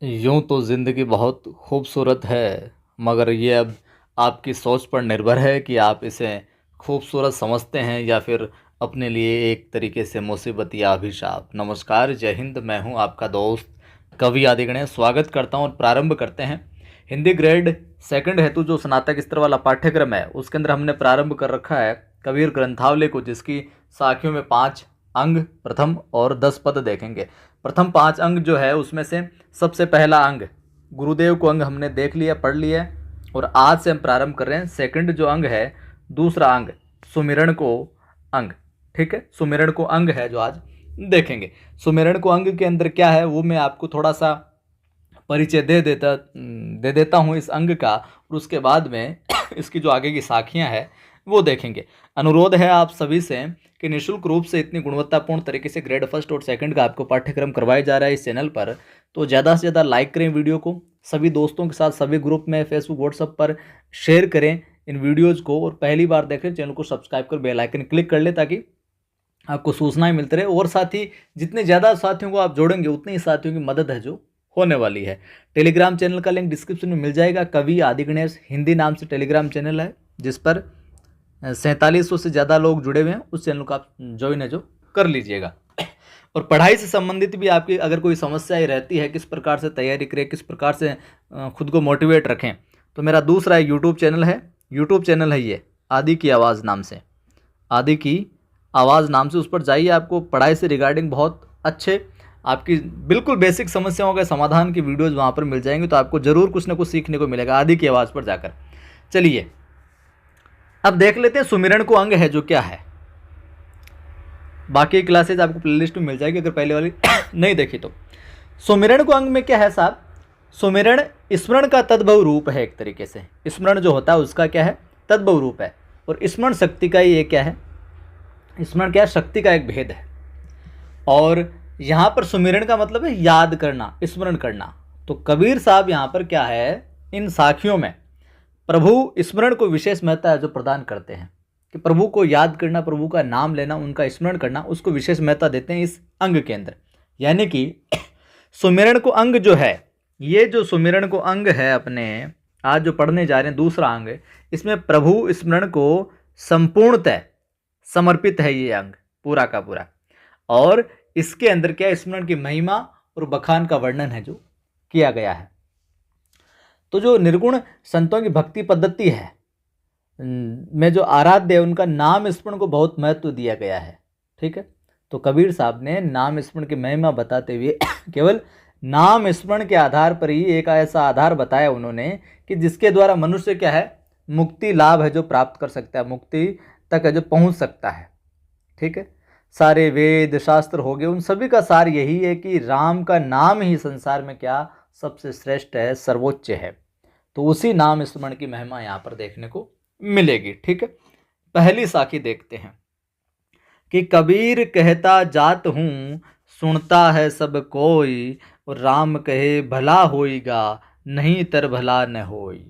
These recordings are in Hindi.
यूं तो ज़िंदगी बहुत खूबसूरत है, मगर ये अब आपकी सोच पर निर्भर है कि आप इसे खूबसूरत समझते हैं या फिर अपने लिए एक तरीके से मुसीबत या अभिशाप। नमस्कार, जय हिंद। मैं हूं आपका दोस्त कवि आदिगणेश। स्वागत करता हूं और प्रारंभ करते हैं। हिंदी ग्रेड सेकंड हेतु जो स्नातक स्तर वाला पाठ्यक्रम है, उसके अंदर हमने प्रारंभ कर रखा है कबीर ग्रंथावली को, जिसकी साखियों में 5 अंग, प्रथम और 10 पद देखेंगे। प्रथम 5 अंग जो है उसमें से सबसे पहला अंग गुरुदेव को अंग हमने देख लिया, पढ़ लिया, और आज से हम प्रारंभ कर रहे हैं सेकंड जो अंग है, दूसरा अंग सुमिरन को अंग। ठीक है, सुमिरन को अंग है जो आज देखेंगे। सुमिरन को अंग के अंदर क्या है वो मैं आपको थोड़ा सा परिचय दे देता हूँ इस अंग का, और उसके बाद में इसकी जो आगे की साखियाँ हैं वो देखेंगे। अनुरोध है आप सभी से कि निःशुल्क रूप से इतनी गुणवत्तापूर्ण तरीके से ग्रेड फर्स्ट और सेकंड का आपको पाठ्यक्रम करवाया जा रहा है इस चैनल पर, तो ज़्यादा से ज़्यादा लाइक करें वीडियो को, सभी दोस्तों के साथ सभी ग्रुप में फेसबुक व्हाट्सएप पर शेयर करें इन वीडियोज़ को, और पहली बार देख रहे चैनल को सब्सक्राइब कर बेल आइकन क्लिक कर ले ताकि आपको सूचनाएं मिलती रहे। और साथ ही जितने ज़्यादा साथियों को आप जोड़ेंगे उतनी ही साथियों की मदद है जो होने वाली है। टेलीग्राम चैनल का लिंक डिस्क्रिप्शन में मिल जाएगा। कवि आदिगणेश हिंदी नाम से टेलीग्राम चैनल है, जिस पर 4700 से ज़्यादा लोग जुड़े हुए हैं। उस चैनल को आप ज्वाइन है जो कर लीजिएगा। और पढ़ाई से संबंधित भी आपकी अगर कोई समस्याएं रहती है, किस प्रकार से तैयारी करें, किस प्रकार से खुद को मोटिवेट रखें, तो मेरा दूसरा यूट्यूब चैनल है। यूट्यूब चैनल है ये आदि की आवाज़ नाम से, आदि की आवाज़ नाम से। उस पर जाइए, आपको पढ़ाई से रिगार्डिंग बहुत अच्छे आपकी बिल्कुल बेसिक समस्याओं के समाधान की वीडियोज़ वहाँ पर मिल जाएंगी, तो आपको ज़रूर कुछ ना कुछ सीखने को मिलेगा आदि की आवाज़ पर जाकर। चलिए अब देख लेते हैं सुमिरन को अंग है जो क्या है। बाकी क्लासेज आपको प्लेलिस्ट में मिल जाएगी अगर पहले वाली नहीं देखी तो। सुमिरन को अंग में क्या है साहब? सुमिरन स्मरण का तद्भव रूप है। एक तरीके से स्मरण जो होता है उसका क्या है? तद्भव रूप है। और स्मरण शक्ति का ये क्या है? स्मरण क्या है? शक्ति का एक भेद है। और यहाँ पर सुमिरन का मतलब है याद करना, स्मरण करना। तो कबीर साहब यहाँ पर क्या है, इन साखियों में प्रभु स्मरण को विशेष महत्ता जो प्रदान करते हैं कि प्रभु को याद करना, प्रभु का नाम लेना, उनका स्मरण करना, उसको विशेष महत्ता देते हैं इस अंग के अंदर। यानी कि सुमिरन को अंग जो है, ये जो सुमिरन को अंग है अपने आज जो पढ़ने जा रहे हैं दूसरा अंग, इसमें प्रभु स्मरण को संपूर्णतः समर्पित है ये अंग पूरा का पूरा। और इसके अंदर क्या स्मरण की महिमा और बखान का वर्णन है जो किया गया है। तो जो निर्गुण संतों की भक्ति पद्धति है में जो आराध्य है, उनका नाम स्मरण को बहुत महत्व दिया गया है। ठीक है, तो कबीर साहब ने नाम स्मरण की महिमा बताते हुए केवल नाम स्मरण के आधार पर ही एक ऐसा आधार बताया उन्होंने कि जिसके द्वारा मनुष्य क्या है, मुक्ति लाभ है जो प्राप्त कर सकता है, मुक्ति तक है जो पहुंच सकता है। ठीक है, सारे वेद शास्त्र हो गए, उन सभी का सार यही है कि राम का नाम ही संसार में क्या सबसे श्रेष्ठ है, सर्वोच्च है। तो उसी नाम स्मरण की महिमा यहाँ पर देखने को मिलेगी। ठीक है, पहली साखी देखते हैं कि कबीर कहता जात हूँ, सुनता है सब कोई, और राम कहे भला होइगा, नहीं तर भला न होई।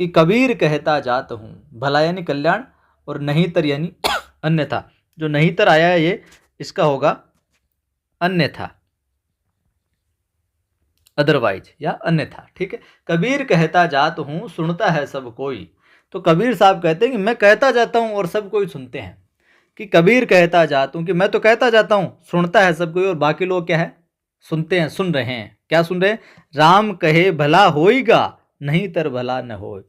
कि कबीर कहता जात हूँ, भला यानी कल्याण, और नहीं तर यानी अन्यथा। जो नहीं तर आया है ये इसका होगा अन्यथा, अदरवाइज या अन्यथा। ठीक है, कबीर कहता जात हूँ, सुनता है सब कोई। तो कबीर साहब कहते हैं कि मैं कहता जाता हूँ और सब कोई सुनते हैं। कि कबीर कहता जाता हूँ कि मैं तो कहता जाता हूँ, सुनता है सब कोई, और बाकी लोग क्या है, सुनते हैं, सुन रहे हैं। क्या सुन रहे हैं? राम कहे भला होइगा, नहीं तर भला न हो।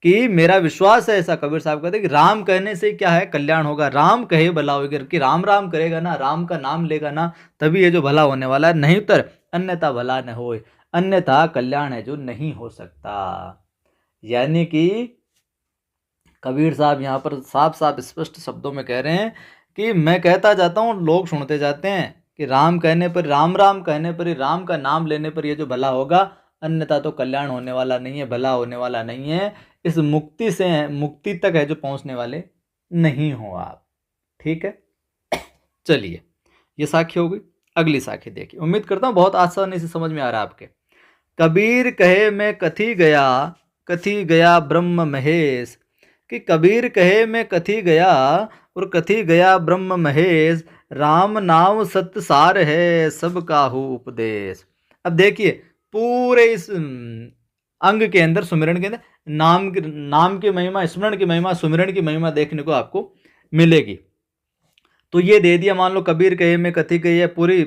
कि मेरा विश्वास है, ऐसा कबीर साहब कहते हैं कि राम कहने से क्या है, कल्याण होगा। राम कहे भला होगा, कि राम राम करेगा ना, राम का नाम लेगा ना, तभी ये जो भला होने वाला है। नहीं तर अन्यथा भला न हो, अन्यथा कल्याण है जो नहीं हो सकता। यानी कि कबीर साहब यहाँ पर साफ साफ स्पष्ट शब्दों में कह रहे हैं कि मैं कहता जाता हूँ, लोग सुनते जाते हैं कि राम कहने पर, राम राम कहने पर, राम का नाम लेने पर ये जो भला होगा, अन्यथा तो कल्याण होने वाला नहीं है, भला होने वाला नहीं है। इस मुक्ति से मुक्ति तक है जो पहुंचने वाले नहीं हो आप। ठीक है, चलिए ये साखी हो गई। अगली साखी देखिए, उम्मीद करता हूँ बहुत आसानी से समझ में आ रहा है आपके। कबीर कहे मैं कथी गया ब्रह्म महेश। कि कबीर कहे मैं कथी गया, और कथी गया ब्रह्म महेश, राम नाम सत्य सार है, सब काहू उपदेश। अब देखिए, पूरे इस अंग के अंदर, सुमिरन के अंदर नाम की महिमा, स्मरण की महिमा, सुमिरन की महिमा देखने को आपको मिलेगी। तो ये दे दिया, मान लो कबीर कहे में कथी गई है, पूरी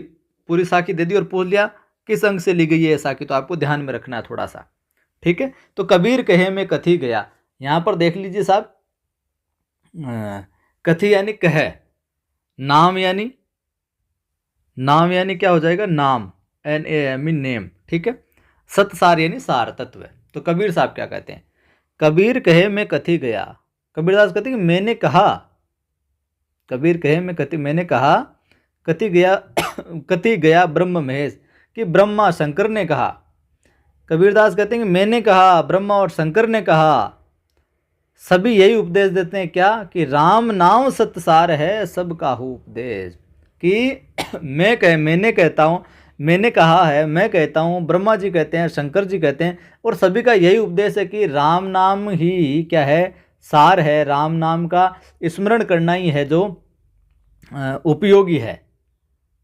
पूरी साखी दे दी और पूछ लिया किस अंग से ली गई है साखी, तो आपको ध्यान में रखना है थोड़ा सा, ठीक है। तो कबीर कहे में कथी गया, यहां पर देख लीजिए साहब, कथी यानी कह, नाम यानी क्या हो जाएगा, नाम, NAME, नेम, ठीक है। सतसार यानी सार, तत्व। तो कबीर साहब क्या कहते हैं, कबीर कहे में कथी गया, कबीरदास कहते हैं कि मैंने कहा, कबीर कहे में कथी, मैंने कहा, कथी गया कथी गया ब्रह्म महेश, कि ब्रह्मा शंकर ने कहा। कबीरदास कहते हैं कि मैंने कहा, ब्रह्मा और शंकर ने कहा। सभी यही उपदेश देते हैं क्या, कि राम नाम सतसार है, सबका हो उपदेश। कि मैंने कहता हूँ, मैंने कहा है, मैं कहता हूँ, ब्रह्मा जी कहते हैं, शंकर जी कहते हैं, और सभी का यही उपदेश है कि राम नाम ही क्या है, सार है। राम नाम का स्मरण करना ही है जो उपयोगी है,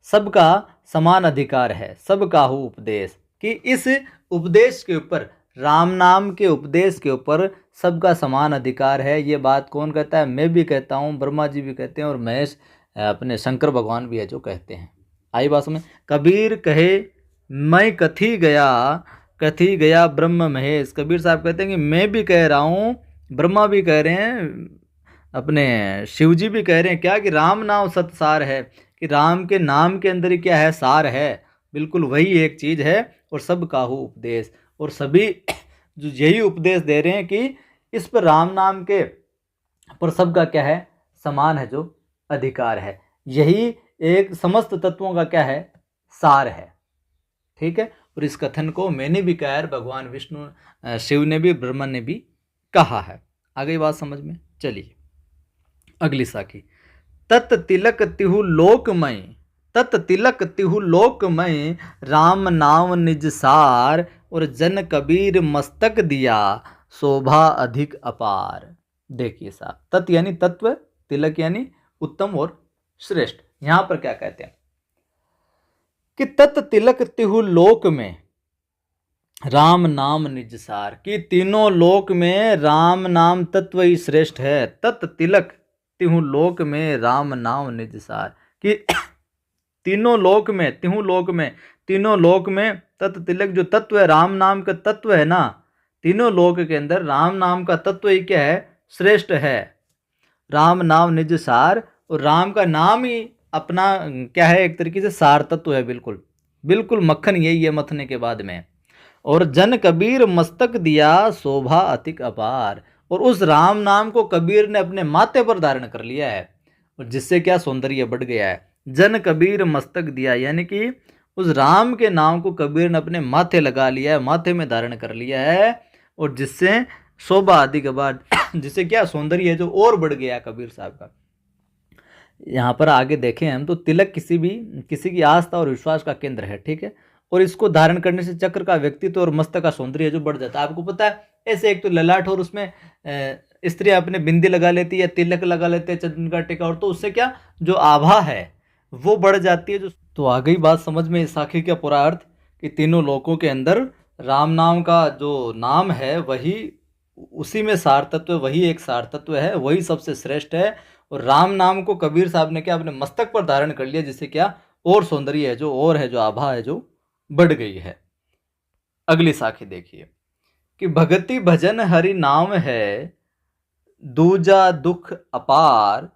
सबका समान अधिकार है, सबका हो उपदेश। कि इस उपदेश के ऊपर, राम नाम के उपदेश के ऊपर सबका समान अधिकार है। ये बात कौन कहता है, मैं भी कहता हूँ, ब्रह्मा जी भी कहते हैं, और महेश अपने शंकर भगवान भी है जो कहते हैं। आई बात समझ। कबीर कहे मैं कथी गया ब्रह्म महेश। कबीर साहब कहते हैं कि मैं भी कह रहा हूँ, ब्रह्मा भी कह रहे हैं, अपने शिव जी भी कह रहे हैं क्या, कि राम नाम सतसार है, कि राम के नाम के अंदर ही क्या है, सार है, बिल्कुल वही एक चीज़ है, और सबका हो उपदेश। और सभी जो यही उपदेश दे रहे हैं कि इस पर राम नाम के पर सबका क्या है, समान है जो अधिकार है। यही एक समस्त तत्वों का क्या है, सार है, ठीक है। और इस कथन को मैंने भी कहा है, भगवान विष्णु शिव ने भी, ब्रह्मा ने भी कहा है। आ गई बात समझ में। चलिए अगली साखी। तत् तिलक तिहु लोकमय, तत् तिलक तिहु लोकमय, राम नाम निज सार, और जन कबीर मस्तक दिया, शोभा अधिक अपार। देखिए साहब, तत् यानी तत्व, तिलक यानी उत्तम और श्रेष्ठ। यहां पर क्या कहते हैं कि तत् तिलक तिहु लोक में राम नाम निज सार, कि तीनों लोक में राम नाम तत्व ही श्रेष्ठ है। तत् तिलक तिहु लोक में राम नाम निज सार, कि तीनों लोक में, तिहु लोक में, तीनों लोक में तत् तिलक जो तत्व है, राम नाम का तत्व है ना, तीनों लोक के अंदर राम नाम का तत्व ही क्या है, श्रेष्ठ है। राम नाम निज सार, और राम का नाम ही अपना क्या है, एक तरीके से सार तत्व है, बिल्कुल बिल्कुल मक्खन यही है मथने के बाद में। और जन कबीर मस्तक दिया, शोभा अतिक अपार, और उस राम नाम को कबीर ने अपने माथे पर धारण कर लिया है, और जिससे क्या सौंदर्य बढ़ गया है। जन कबीर मस्तक दिया यानी कि उस राम के नाम को कबीर ने अपने माथे लगा लिया है, माथे में धारण कर लिया है, और जिससे शोभा अधिक अपार, जिससे क्या सौंदर्य है जो और बढ़ गया कबीर साहब का। यहाँ पर आगे देखें हम तो तिलक किसी की आस्था और विश्वास का केंद्र है, ठीक है। और इसको धारण करने से चक्र का व्यक्तित्व और मस्तक का सौंदर्य जो बढ़ जाता है। आपको पता है ऐसे एक तो ललाट, और उसमें स्त्री अपने बिंदी लगा लेती है या तिलक लगा लेते हैं, चंदन का टीका, और तो उससे क्या जो आभा है वो बढ़ जाती है। जो तो आ गई बात समझ में इस साखी का पूरा अर्थ, कि तीनों लोकों के अंदर राम नाम का जो नाम है वही, उसी में सार तत्व, वही एक सार तत्व है, वही सबसे श्रेष्ठ है। और राम नाम को कबीर साहब ने क्या अपने मस्तक पर धारण कर लिया, जिससे क्या और सौंदर्य है जो और है, जो आभा है जो बढ़ गई है। अगली साखी देखिए कि भगति भजन हरि नाम है, दूजा दुख अपार।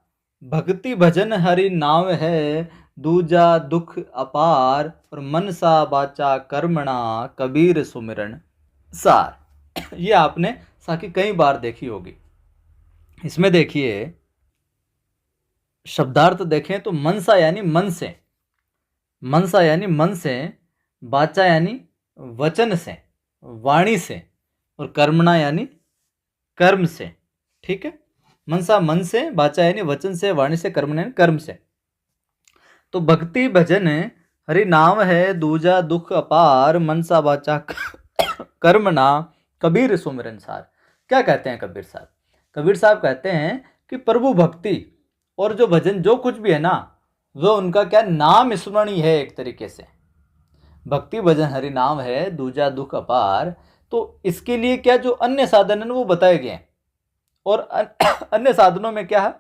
भक्ति भजन हरि नाम है, दूजा दुख अपार, और मनसा बाचा कर्मणा, कबीर सुमिरन सार। ये आपने साखी कई बार देखी होगी। इसमें देखिए शब्दार्थ देखें तो मनसा यानी मन से, मनसा यानी मन से, बाचा यानी वचन से, वाणी से, और कर्मणा यानी कर्म से, ठीक है। मनसा मन से, बाचा यानी वचन से, वाणी से, कर्मणा यानी कर्म से। तो भक्ति भजन हरि नाम है, दूजा दुख अपार, मनसा बाचा कर्मणा, कबीर सुमिरन सार। क्या कहते हैं कबीर साहब? कबीर साहब कहते हैं कि प्रभु भक्ति और जो भजन जो कुछ भी है ना, वो उनका क्या नाम स्मरण ही है एक तरीके से। भक्ति भजन हरि नाम है दूजा दुख अपार। तो इसके लिए क्या जो अन्य साधन है वो बताए गए हैं। और अन्य साधनों में क्या है,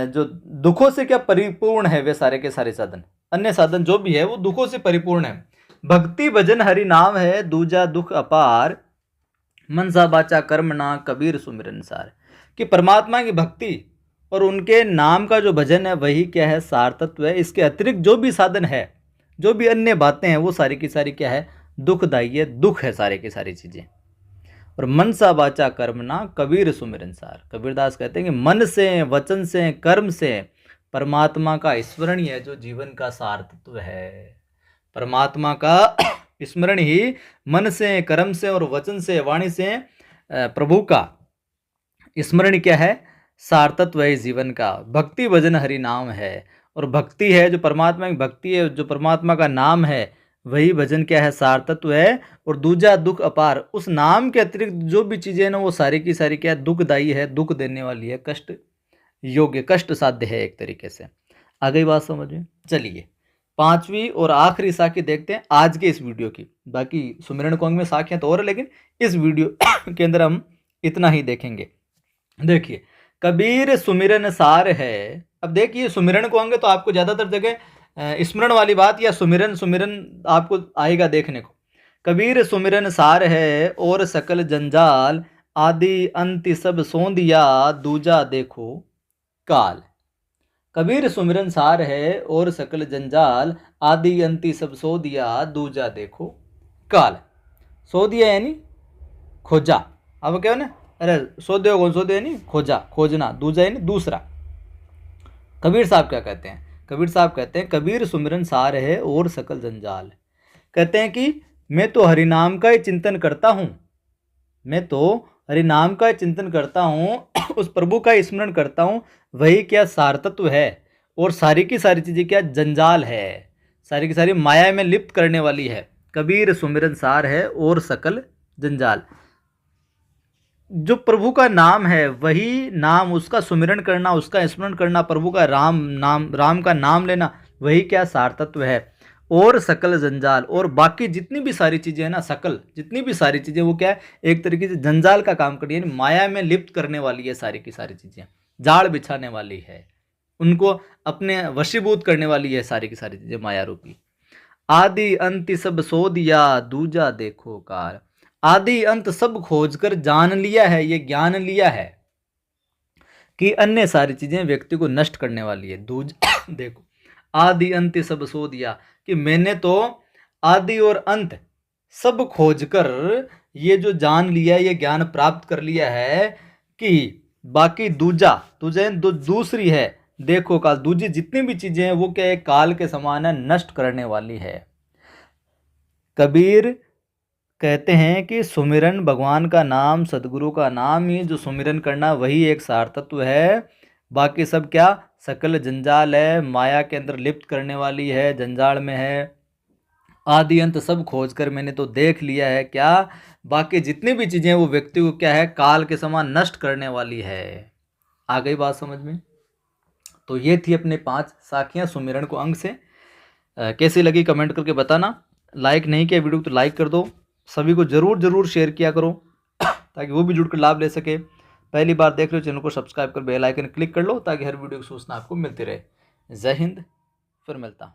जो दुखों से क्या परिपूर्ण है वे सारे के सारे साधन, अन्य साधन जो भी है वो दुखों से परिपूर्ण है। भक्ति भजन हरि नाम है दूजा दुख अपार, मनसा बाचा कर्म ना कबीर सुमिरन सार। कि परमात्मा की भक्ति और उनके नाम का जो भजन है वही क्या है, सार तत्व है। इसके अतिरिक्त जो भी साधन है, जो भी अन्य बातें हैं वो सारी की सारी क्या है, दुखदायी है, दुख है सारी की सारी चीज़ें। और मनसा बाचा कर्म ना कबीर सुमिरन सार। कबीरदास कहते हैं कि मन से, वचन से, कर्म से परमात्मा का स्मरण ही है जो जीवन का सार तत्व है। परमात्मा का स्मरण ही मन से, कर्म से और वचन से, वाणी से प्रभु का स्मरण क्या है, सार तत्व है जीवन का। भक्ति भजन हरि नाम है, और भक्ति है जो परमात्मा की भक्ति है, जो परमात्मा का नाम है वही भजन क्या है, सार तत्व है। और दूजा दुख अपार, उस नाम के अतिरिक्त जो भी चीज़ें हैं ना वो सारी की सारी क्या है, दुखदायी है, दुख देने वाली है, कष्ट योग्य, कष्ट साध्य है एक तरीके से। आ गई बात समझ में? चलिए पांचवी और आखिरी साखी देखते हैं आज के इस वीडियो की। बाकी सुमिरन को अंग में साखियां तो और है, लेकिन इस वीडियो के अंदर हम इतना ही देखेंगे। देखिए कबीर सुमिरन सार है। अब देखिए सुमिरन को अंग तो आपको ज़्यादातर जगह स्मरण वाली बात या सुमिरन सुमिरन आपको आएगा देखने को। कबीर सुमिरन सार है और सकल जंजाल, आदि अंत सब सोंदिया दूजा देखो काल। कबीर सुमिरन सार है और सकल जंजाल, आदि अंति सब सो दिया दूजा देखो काल। सो दिया यानी खोजा। अब क्या ना, अरे सो दिया कौन, सो दिया नहीं खोजा, खोजना, दूजा यानी दूसरा। कबीर साहब क्या कहते हैं, कबीर साहब कहते हैं कबीर सुमिरन सार है और सकल जंजाल। कहते हैं कि मैं तो हरिनाम का ही चिंतन करता हूँ, मैं तो हरिनाम का चिंतन करता हूँ, उस प्रभु का स्मरण करता हूँ, वही क्या सार तत्व है। और सारी की सारी चीज़ें क्या जंजाल है, सारी की सारी माया में लिप्त करने वाली है। कबीर सुमिरन सार है और सकल जंजाल। जो प्रभु का नाम है वही नाम, उसका सुमिरन करना, उसका स्मरण करना, प्रभु का राम का नाम लेना, वही क्या सार तत्व है। और सकल जंजाल, और बाकी जितनी भी सारी चीज़ें हैं ना, सकल जितनी भी सारी चीज़ें वो क्या है, एक तरीके से जंजाल का काम करती है, यानी माया में लिप्त करने वाली है सारी की सारी चीज़ें, जाल बिछाने वाली है, उनको अपने वशीभूत करने वाली है सारी की सारी चीज़ें माया रूपी। आदि अंत सब सो दिया दूजा देखो काल। आदि अंत सब खोजकर जान लिया है, ये ज्ञान लिया है कि अन्य सारी चीजें व्यक्ति को नष्ट करने वाली है। दूज देखो आदि अंत सब सो दिया, कि मैंने तो आदि और अंत सब खोजकर ये जो जान लिया, ये ज्ञान प्राप्त कर लिया है कि बाकी दूजा दूसरी है देखो काल। दूजी जितनी भी चीजें हैं वो क्या है, काल के समान है, नष्ट करने वाली है। कबीर कहते हैं कि सुमिरन भगवान का नाम, सदगुरु का नाम, ही जो सुमिरन करना वही एक सार तत्व है। बाकी सब क्या सकल जंजाल है, माया के अंदर लिप्त करने वाली है, जंजाल में है। आदि अंत सब खोजकर मैंने तो देख लिया है क्या, बाकी जितनी भी चीज़ें वो व्यक्ति को क्या है, काल के समान नष्ट करने वाली है। आ गई बात समझ में? तो ये थी अपने 5 साखियाँ सुमिरन को अंग से। कैसी लगी कमेंट करके बताना। लाइक नहीं किया वीडियो तो लाइक कर दो, सभी को ज़रूर शेयर किया करो ताकि वो भी जुड़कर लाभ ले सके। पहली बार देख रहे हो चैनल को सब्सक्राइब कर बेल आइकन क्लिक कर लो ताकि हर वीडियो की सूचना आपको मिलती रहे। जय हिंद, फिर मिलता हूँ।